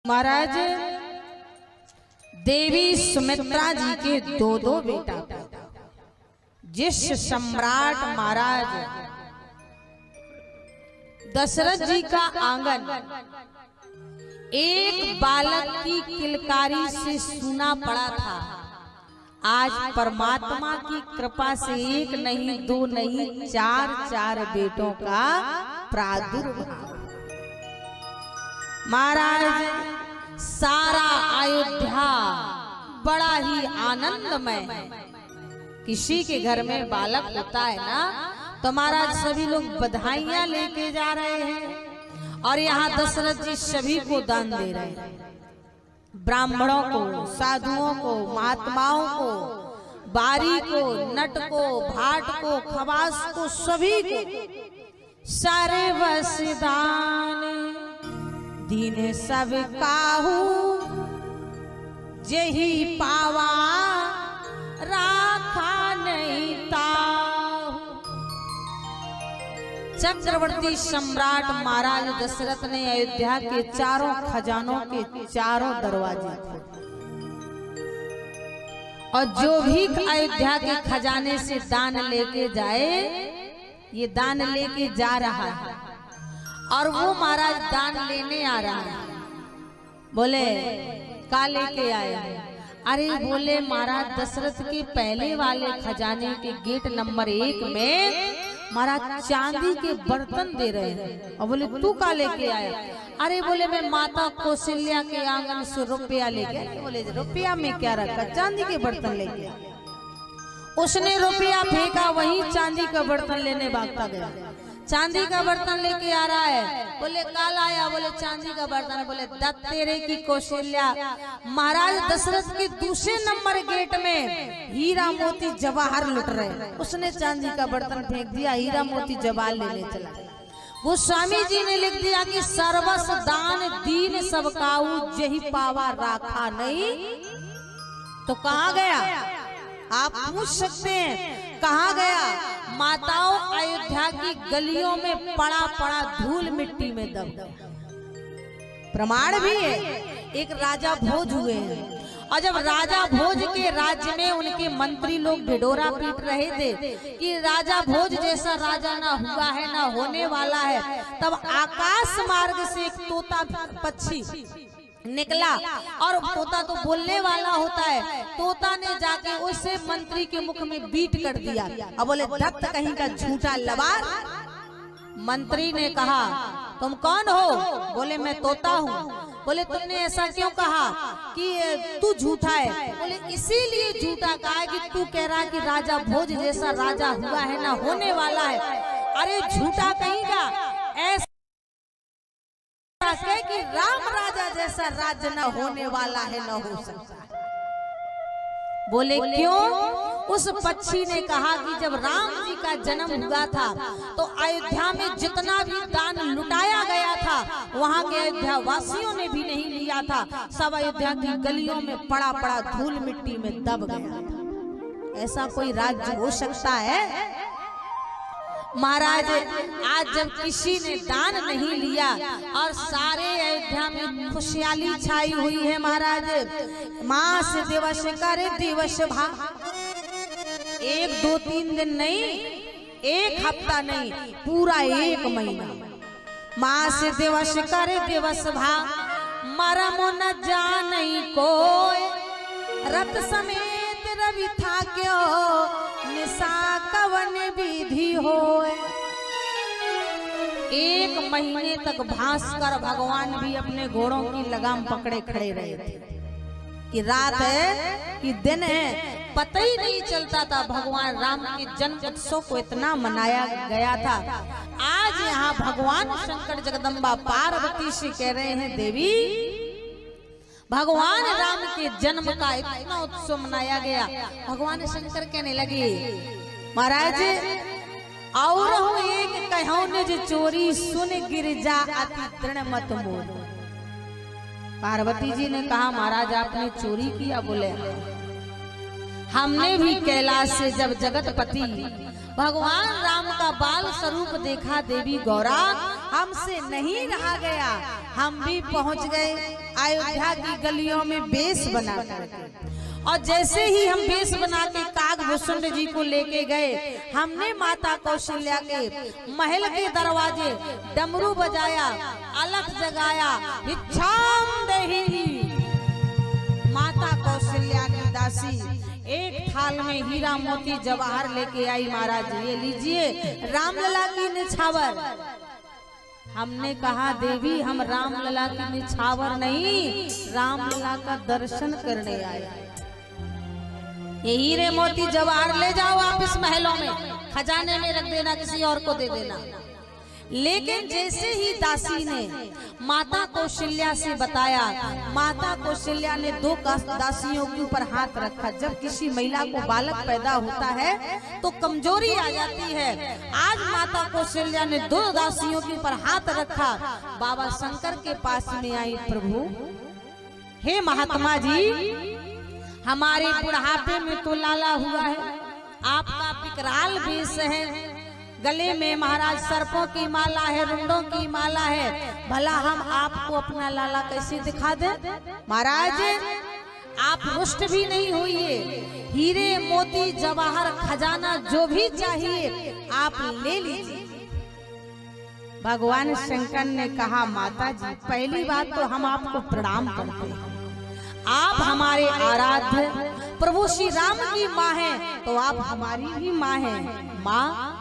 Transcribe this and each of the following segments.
महाराज देवी सुमित्रा जी के दो बेटा, जिस सम्राट महाराज दशरथ जी का आंगन एक बालक की किलकारी से सुना पड़ा था, आज परमात्मा की कृपा से एक नहीं दो नहीं चार बेटों का प्रादुर्भाव। महाराज सारा अयोध्या बड़ा ही आनंदमय है। किसी के घर में बालक होता है ना, तो महाराज सभी लोग बधाइयां लेके जा रहे हैं और यहाँ दशरथ जी सभी को दान दे रहे हैं। ब्राह्मणों को, साधुओं को, महात्माओं को, बारी को, नट को, भाट को, खवास को, सभी को सारे वसदान दीन सब काहू जही पावा राखा नहीं ताहू। चक्रवर्ती सम्राट महाराज दशरथ ने अयोध्या के चारों खजानों के चारों दरवाजे खोले और जो भी अयोध्या के खजाने से दान लेके जाए, ये दान लेके जा रहा है और वो महाराज दान लेने आ रहा है। बोले का लेके आया? अरे बोले महाराज दशरथ के पहले वाले खजाने के गेट नंबर 1 में महाराज चांदी के बर्तन दे रहे हैं। और बोले तू का लेके आया? अरे बोले मैं माता कौशल्या के आंगन से रुपया लेके आया। बोले रुपया में क्या रखा? चांदी के बर्तन लेके आया। उसने रुपया फेंका, वही चांदी का बर्तन लेने भागता गया। चांदी का बर्तन लेके आ रहा है। बोले काल आया? बोले चांदी का बर्तन। बोले दत्त तेरे की कौशल्या महाराज दशरथ के दूसरे नंबर गेट में हीरा मोती जवाहर लुट रहे, उसने चांदी का बर्तन फेंक दिया, हीरा मोती जवाहर लेने चला। वो स्वामी जी ने लिख दिया कि सर्वस दान दीन सब काऊ जही पावा राखा नहीं। तो कहाँ गया? आप पूछ सकते हैं कहाँ गया? माताओं अयोध्या की गलियों में पड़ा पड़ा धूल मिट्टी में दब गया। प्रमाण भी है, एक राजा भोज हुए हैं और जब राजा भोज के राज्य में उनके मंत्री लोग ढिढोरा पीट रहे थे कि राजा भोज जैसा राजा ना हुआ है ना होने वाला है, तब आकाश मार्ग से एक तोता पक्षी निकला और तोता तो बोलने वाला होता है। तोता ने जाके उसे मंत्री के मुख में बीट कर दिया। अब बोले दत्त कहीं का झूठा लबार। मंत्री ने कहा तुम कौन हो? बोले मैं तोता हूँ। बोले तुमने ऐसा क्यों कहा कि तू झूठा है? बोले इसीलिए झूठा कहा है कि तू कह रहा है कि राजा भोज जैसा राजा हुआ है ना होने वाला है। अरे झूठा कहीं का, ऐसा कि राम राजा जैसा राज्य न होने वाला है, न हो सकता है। बोले क्यों? उस पक्षी ने कहा कि जब राम जी का जन्म हुआ था तो अयोध्या में जितना भी दान लुटाया गया था वहां के अयोध्या वासियों ने भी नहीं लिया था, सब अयोध्या की गलियों में पड़ा पड़ा धूल मिट्टी में दब गया था। ऐसा कोई राज्य हो सकता है? महाराज आज जब किसी ने दान नहीं लिया और सारे अयोध्या में खुशहाली छाई हुई है, महाराज माँ से दिवस करे दिवस भा, 1 2 3 दिन नहीं, 1 हफ्ता नहीं, पूरा 1 महीना माँ से दिवस करे दिवस भा, मरम न जाने कोई रत समेत रवि था क्यों निशा कवन विधि होए। 1 महीने तक भास्कर भगवान भी अपने घोड़ों की लगाम पकड़े खड़े रहे थे कि रात है कि दिन है, पता ही नहीं चलता था। भगवान राम के जन्म उत्सव को इतना मनाया गया था। आज यहाँ भगवान शंकर जगदम्बा पार्वती से कह रहे हैं देवी भगवान राम के जन्म का इतना उत्सव मनाया गया। भगवान शंकर कहने लगे महाराज और हो एक कहो निज चोरी सुन गिरजा अति दृढ़ मत मोर। पार्वती जी ने कहा महाराज आपने चोरी किया? बोले हमने भी कैलाश से जब जगतपति भगवान राम का बाल स्वरूप देखा देवी गौरा, हमसे नहीं रहा गया, हम भी पहुंच गए। अयोध्या की गलियों में वेश बना करके, और जैसे ही हम वेश बना के काकभूषुंड जी को लेके गए, हमने माता कौशल्या के महल के दरवाजे डमरू बजाया, अलख जगाया, इच्छाम देहि। माता कौशल्या की दासी एक थाल में हीरा मोती जवाहर लेके आई, महाराज ये लीजिए रामलला की निछावर। हमने कहा देवी हम रामलला की निछावर नहीं, रामलला का दर्शन करने आए। ये हीरे मोती जवाहर ले जाओ आप इस महलों में, खजाने में रख देना, किसी और को दे देना। लेकिन जैसे ही दासी ने माता कौशल्या से बताया, माता कौशल्या ने दो दासियों के ऊपर हाथ रखा। जब किसी महिला को बालक पैदा होता है तो कमजोरी आ जाती है। आज माता कौशल्या ने दो दासियों के ऊपर हाथ रखा, बाबा शंकर के पास में आई। प्रभु हे महात्मा जी, हमारे बुढ़ापे में तो लाला हुआ है, आपका विकराल वेश है, गले में महाराज सर्पों की माला है, रुंडों की माला है, भला हम आपको अपना लाला कैसे दिखा दे? महाराज आप रुष्ट भी नहीं होइए, हीरे मोती जवाहर खजाना जो भी चाहिए आप ले लीजिए। भगवान शंकर ने कहा माता जी पहली बात तो हम आपको प्रणाम करते हैं, आप हमारे आराध्य प्रभु श्री राम की माँ हैं, तो आप हमारी भी माँ हैं। माँ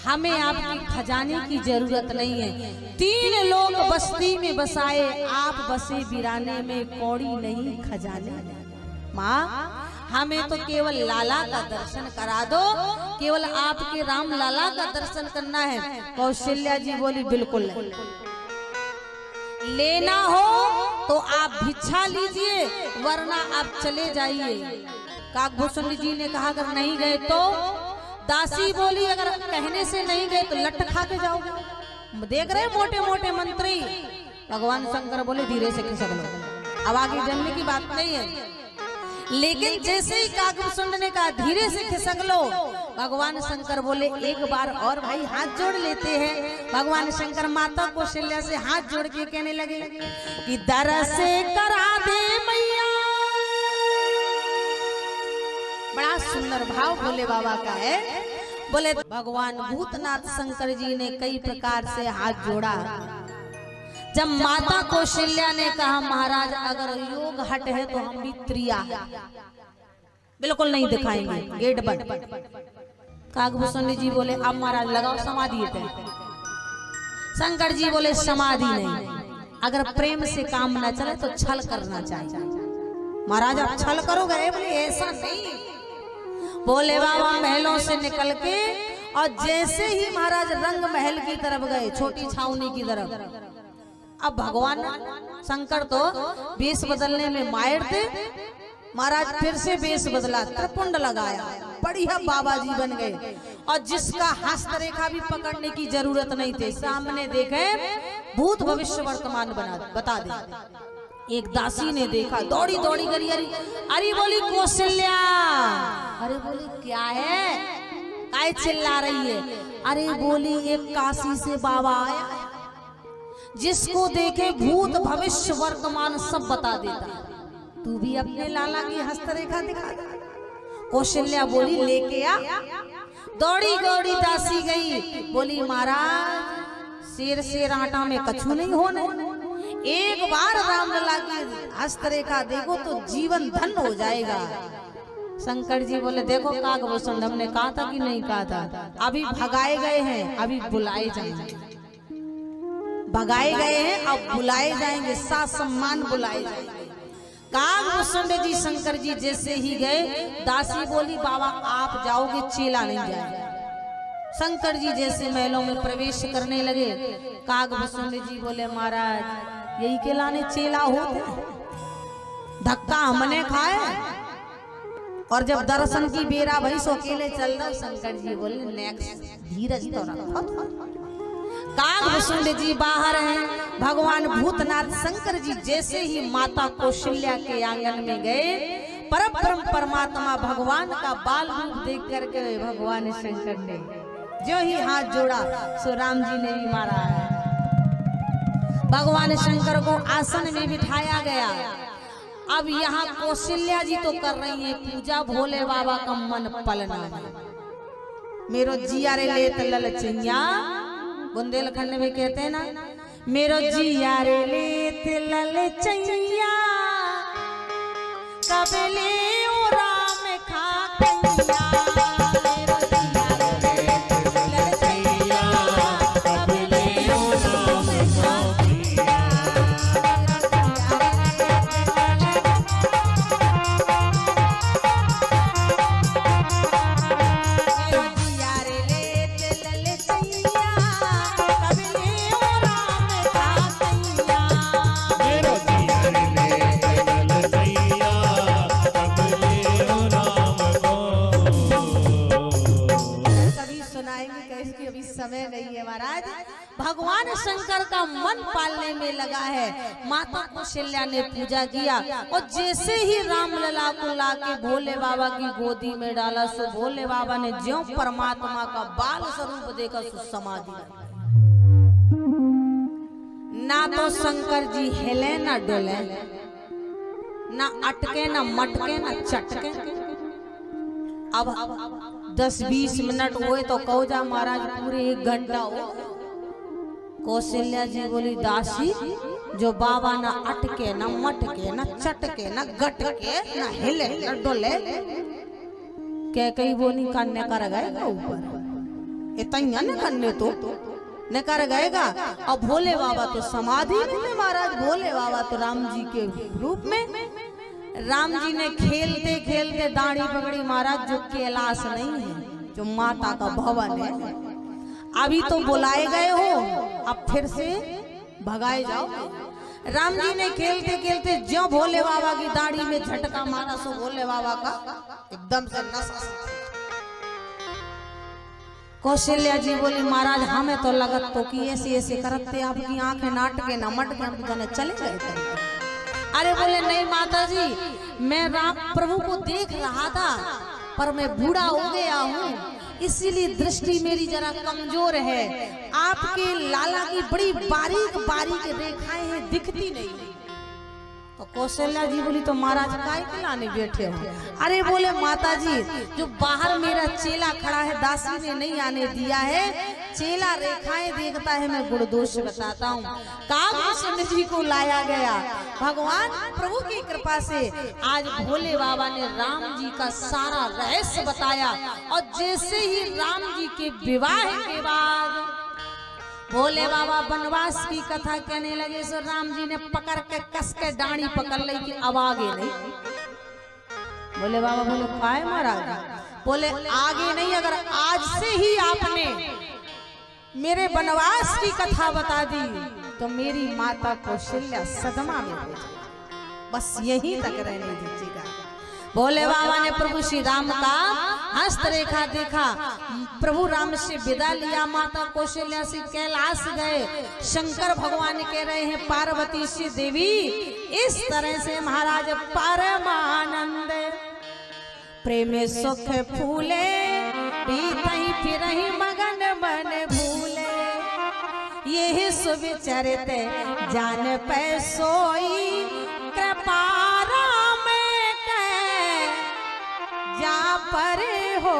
हमें आपके खजाने की जरूरत नहीं है, 3 लोग बस्ती में बसाए, आप बसे वीराने में, कौड़ी नहीं खजाने। माँ हमें तो केवल लाला का दर्शन करा दो, केवल आपके राम लाला का दर्शन करना है। कौशल्या जी बोली बिल्कुल नहीं, लेना हो तो आप भिक्षा लीजिए, वरना आप चले जाइए। काकभूषुंड जी ने कहा अगर नहीं गए तो? दासी बोली अगर कहने से नहीं गए तो लट खा के जाओगे। देख रहे मोटे मोटे मंत्री। भगवान शंकर बोले धीरे से खिसक लो, अब आगे जन्म की बात नहीं है। लेकिन जैसे ही काकभूषुंड ने कहा धीरे से खिसक लो, भगवान शंकर बोले एक बार और भाई हाथ जोड़ लेते हैं। भगवान शंकर माता कौशल्या से हाथ जोड़ के कहने लगे कि दरस करा दे मैया। बड़ा सुंदर भाव भोले बाबा का है। बोले भगवान भूतनाथ शंकर जी ने कई प्रकार से हाथ जोड़ा। जब माता कौशल्या ने कहा महाराज अगर योग हट है तो हम भी त्रिया है, बिल्कुल नहीं दिखाएंगे, गेट बंद। काकभूषुंड जी बोले अब महाराज लगाओ समाधि पे। शंकर जी बोले समाधि नहीं, अगर प्रेम से काम न चले तो छल करना चाहिए। महाराज आप छल करोगे? बोले ऐसा नहीं। बोले बाबा महलों से निकल के और जैसे ही महाराज रंग महल की तरफ गए, छोटी छावनी की तरफ। अब भगवान शंकर तो वेश बदलने में माहिर थे। महाराज फिर से वेश बदला, त्रिपुंड लगाया, बढ़िया बाबा जी बन गए, और जिसका हस्तरेखा भी पकड़ने की जरूरत नहीं थी, सामने देखे भूत भविष्य वर्तमान बता दे। एक दासी ने देखा, दौड़ी दौड़ी करी, अरे बोली कौशल्या। अरे बोली क्या है, काय चिल्ला रही है? अरे बोली एक काशी से बाबा आया, जिसको देखे भूत भविष्य वर्तमान सब बता देता, तू भी अपने लाला की हस्तरेखा दिखा दे। कौशल्या बोली लेके आ। दौड़ी दौड़ी दासी गई, बोली महाराज शेर से आटा में कछु नहीं होने, एक बार रामलला की हस्तरेखा देखो तो जीवन धन हो जाएगा। शंकर जी बोले देखो काकभूषुंड हमने कहा था कि नहीं कहा था? अभी भगाए गए हैं, अभी बुलाए जाएंगे। भगाए गए हैं अब बुलाए जाएंगे, साथ सम्मान बुलाए जाएंगे। काकभूषुंड जी शंकर जी जैसे ही गए, दासी बोली बाबा आप जाओगे, चेला नहीं जाएगा। शंकर जी जैसे महलों में प्रवेश करने लगे, काकभूषुंड जी बोले महाराज यही के लाने चेला होते, धक्का हमने खाए, और जब दर्शन की बेरा भई सो अकेले चल रहा। शंकर जी बोले नेक्स्ट धीरज तो रखो। काकभूषुंड जी बाहर हैं, भगवान भूतनाथ शंकर जी जैसे ही माता कौशल्या के आंगन में गए, परब्रह्म परमात्मा भगवान का बाल रूप देख करके भगवान शंकर ने जो ही हाथ जोड़ा सो राम जी ने भी मारा है। भगवान शंकर को आसन में बिठाया गया। अब यहाँ कौशल्या जी तो कर रही हैं पूजा, भोले बाबा का मन पलना है। मेरो जिया रे लेत ललचैया, बुंदेलखंड में कहते हैं ना, मेरो जिया रे लेत ललचैया, कब ले ओ राम खा कैया। समय नहीं है महाराज, भगवान शंकर का मन पालने में लगा है। माता कौशल्या ने पूजा किया और जैसे ही रामलला को लाके भोले बाबा की गोदी में डाला, सो भोले बाबा ने ज्यों परमात्मा का बाल स्वरूप देखा सो समाधि। ना तो शंकर जी हिले ना डोले, ना अटके ना मटके ना चटके। अब 10-20 मिनट हुए तो कहो जा महाराज पूरे 1 घंटा हो। कौशल्या जी बोली दासी, जो बाबा ना अटके ना मटके ना चटके ना गटके ना हिले ना डोले, क्या कहीं बोली करने कर गएगा ऊपर, इतना न करने तो न कर गएगा। और भोले बाबा तो समाधि में महाराज, भोले बाबा तो राम जी के रूप में। राम जी ने खेलते खेलते दाढ़ी पकड़ी महाराज, जो कैलाश नहीं है, जो माता का भवन है। अभी तो बुलाए गए हो, अब फिर से भगाए जाओ। राम जी ने खेलते खेलते जो भोले बाबा की दाढ़ी में झटका मारा, सो भोले बाबा का एकदम से नस। कौशल्या जी बोली महाराज हमें तो लगत तो कि ऐसे ऐसे करते आपकी आंखें नाटके ना मटके, हम जाने चले गए। अरे बोले नहीं माता जी, मैं राम प्रभु को देख रहा था, पर मैं बूढ़ा हो गया हूँ, इसीलिए दृष्टि मेरी जरा कमजोर है। आपके लाला की बड़ी बारीक बारीक रेखाएं हैं, दिखती नहीं। तो कौशल्या जी बोली तो महाराज काय के लाने बैठे हो? अरे बोले माता जी, जो बाहर मेरा चेला खड़ा है, दासी ने नहीं आने दिया है, चेला रेखाएं देखता है, मैं गुणदोष बताता हूँ। कागभूषण जी को लाया गया। भगवान प्रभु की कृपा से आज भोले बाबा ने राम जी का सारा रहस्य बताया। और जैसे ही राम जी के विवाह के बाद भोले बाबा वनवास की कथा कहने लगे, सो राम जी ने पकड़ के कस के डांडी पकड़ ली कि अब आगे नहीं। भोले बाबा बोले काय महाराज? बोले आगे नहीं, अगर आज से ही आपने मेरे वनवास की कथा बता दी तो मेरी माता कौशल्या सदमा में हो जाएगी, बस यहीं तक रहने दीजिएगा। भोले बाबा ने प्रभु श्री राम का हस्तरेखा देखा, प्रभु राम से विदा लिया, माता कौशल्या से कैलाश गए। शंकर भगवान कह रहे हैं पार्वती से देवी, इस तरह से महाराज परमानंद प्रेम सुख फूले, बीतई फिरहि मगन मन भूले, ये सुविचरित जान पै सोई, कृपा राम के जा पर हो